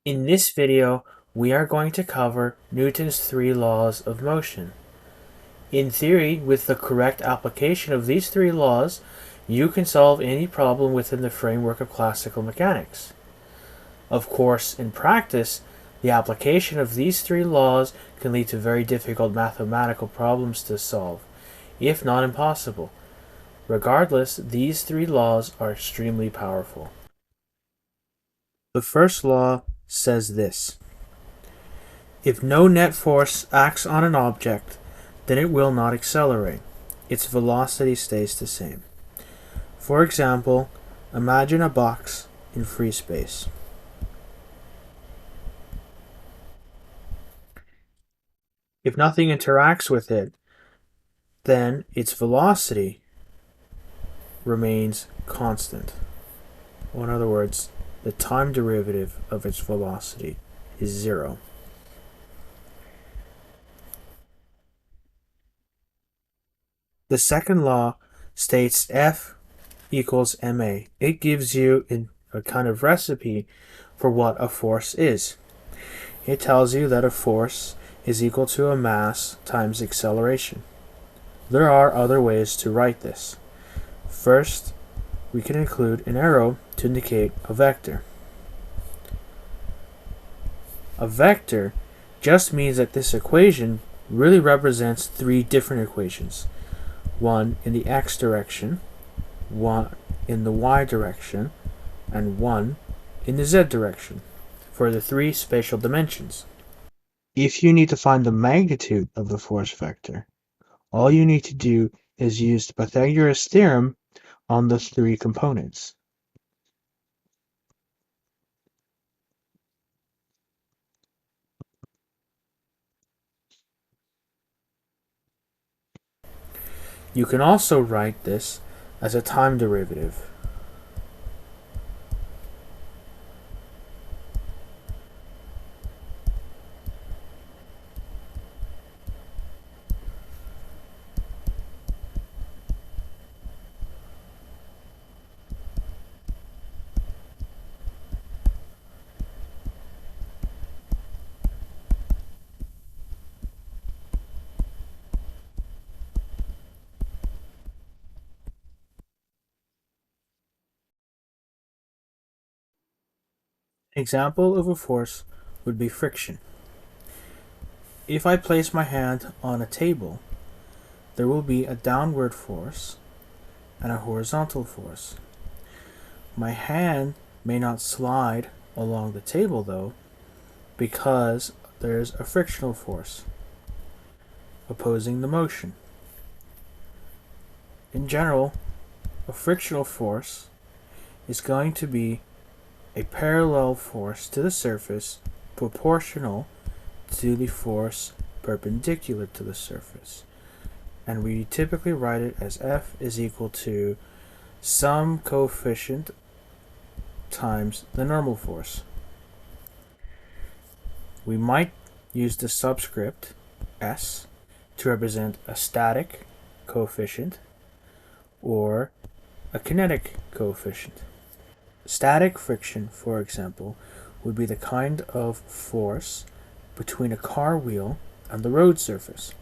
In this video, we are going to cover Newton's three laws of motion. In theory, with the correct application of these three laws, you can solve any problem within the framework of classical mechanics. Of course, in practice, the application of these three laws can lead to very difficult mathematical problems to solve, if not impossible. Regardless, these three laws are extremely powerful. The first law says this: if no net force acts on an object, then it will not accelerate. Its velocity stays the same. For example, imagine a box in free space. If nothing interacts with it, then its velocity remains constant. Or in other words, the time derivative of its velocity is zero. The second law states F equals ma. It gives you a kind of recipe for what a force is. It tells you that a force is equal to a mass times acceleration. There are other ways to write this. First, we can include an arrow to indicate a vector. A vector just means that this equation really represents three different equations. One in the x direction, one in the y direction, and one in the z direction for the three spatial dimensions. If you need to find the magnitude of the force vector, all you need to do is use the Pythagoras theorem on the three components. You can also write this as a time derivative. An example of a force would be friction. If I place my hand on a table, there will be a downward force and a horizontal force. My hand may not slide along the table though, because there's a frictional force opposing the motion. In general, a frictional force is going to be a parallel force to the surface proportional to the force perpendicular to the surface. And we typically write it as F is equal to some coefficient times the normal force. We might use the subscript S to represent a static coefficient or a kinetic coefficient. Static friction, for example, would be the kind of force between a car wheel and the road surface.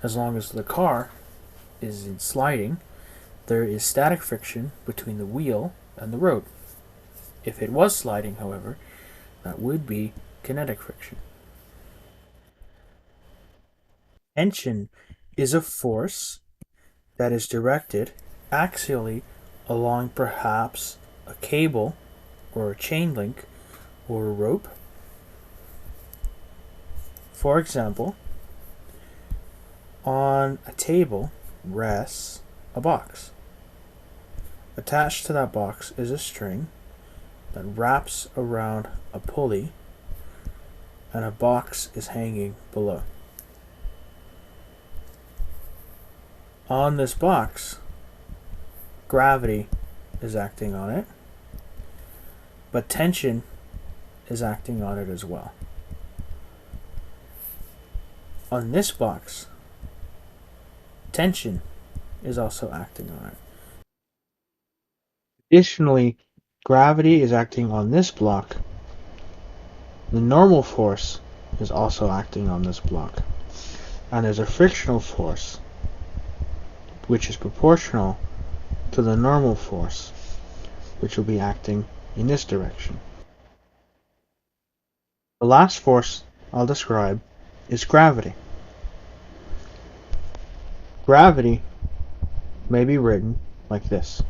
As long as the car is in sliding, there is static friction between the wheel and the road. If it was sliding, however, that would be kinetic friction. Tension is a force that is directed axially along perhaps a cable or a chain link or a rope. For example, on a table rests a box. Attached to that box is a string that wraps around a pulley, and a box is hanging below. On this box, gravity is acting on it, but tension is acting on it as well. On this box, tension is also acting on it. Additionally, gravity is acting on this block the normal force is also acting on this block. And there's a frictional force, which is proportional to the normal force, which will be acting in this direction. The last force I'll describe is gravity. Gravity may be written like this.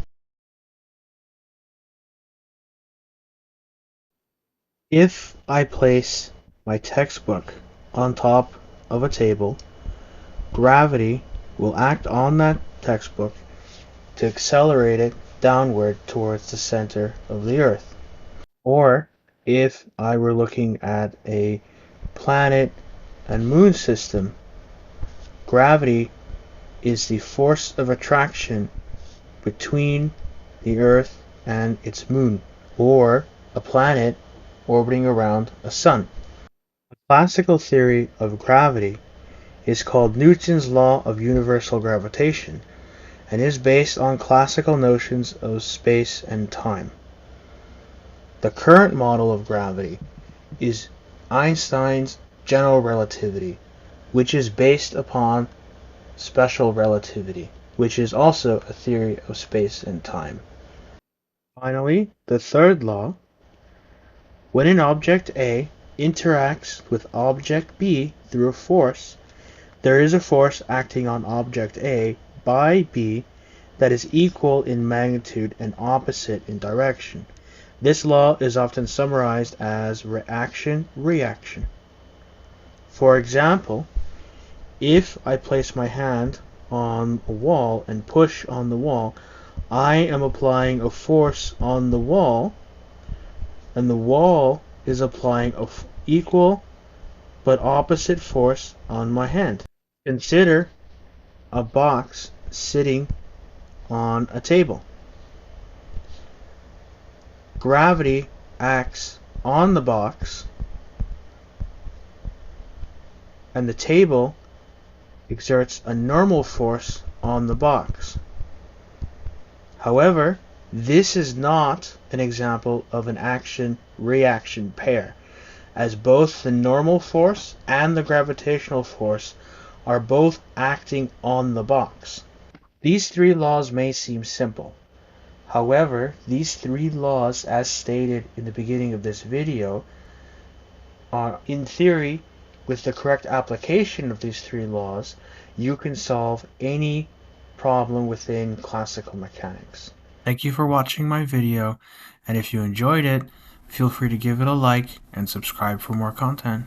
If I place my textbook on top of a table, gravity will act on that textbook to accelerate it downward towards the center of the Earth. Or if I were looking at a planet and moon system, gravity is the force of attraction between the Earth and its moon, or a planet orbiting around a sun. The classical theory of gravity is called Newton's law of universal gravitation and is based on classical notions of space and time. The current model of gravity is Einstein's general relativity, which is based upon special relativity, which is also a theory of space and time. Finally, the third law: when an object A interacts with object B through a force, there is a force acting on object A by B that is equal in magnitude and opposite in direction. This law is often summarized as reaction-reaction. For example, if I place my hand on a wall and push on the wall, I am applying a force on the wall, and the wall is applying an equal but opposite force on my hand. Consider a box sitting on a table. Gravity acts on the box, and the table exerts a normal force on the box. However, this is not an example of an action-reaction pair, as both the normal force and the gravitational force are both acting on the box. These three laws may seem simple. However, these three laws, as stated in the beginning of this video, are, in theory, with the correct application of these three laws, you can solve any problem within classical mechanics. Thank you for watching my video, and if you enjoyed it, feel free to give it a like and subscribe for more content.